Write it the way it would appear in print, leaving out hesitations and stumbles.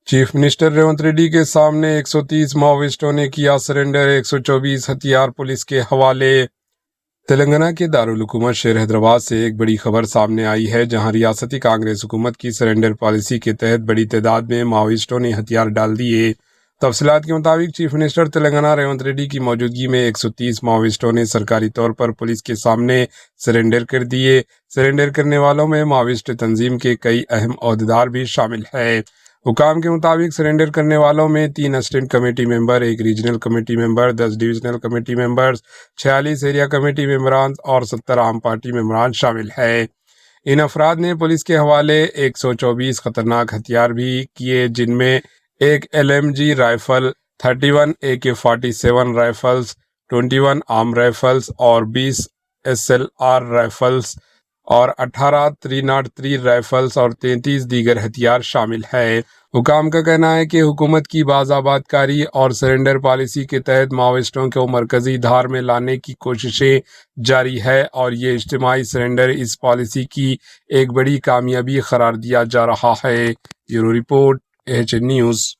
Chief minister Revanth Reddy के सामने 130 माओवादियों ने किया सरेंडर, 124 हथियार पुलिस के हवाले। तेलंगाना के दारुल हुकूमत शहर हैदराबाद से एक बड़ी खबर सामने आई है, जहां रियासती कांग्रेस हुकूमत की सरेंडर पॉलिसी के तहत बड़ी तादाद में माओवादियों ने हथियार डाल दिए। तफसीलात के मुताबिक चीफ मिनिस्टर तेलंगाना रेवंत रेड्डी की मौजूदगी में 130 माओवादियों ने सरकारी तौर पर पुलिस के सामने सरेंडर कर दिए। सरेंडर करने वालों में माओवादिस्ट तंजीम के कई अहम ओहदेदार भी शामिल है। हुकाम के मुताबिक सरेंडर करने वालों में 3 assistant committee member, 1 regional committee member, 10 divisional committee members, 46 area committee मेंबरान और 70 आम पार्टी मेंबरान शामिल है। इन अफराद ने पुलिस के हवाले 124 खतरनाक हथियार भी किए, जिनमें एक LMG rifle, 31 AK-47 rifles, 21 arm rifles और 20 SLR राइफल्स और 18 303 राइफल्स और 33 दीगर हथियार शामिल है। हुकाम का कहना है कि हुकूमत की बाज़ाबातकारी और सरेंडर पॉलिसी के तहत माओवादियों को मरकजी धार में लाने की कोशिशें जारी है और ये इज्तिमाई सरेंडर इस पॉलिसी की एक बड़ी कामयाबी करार दिया जा रहा है। Bureau report, AHN news.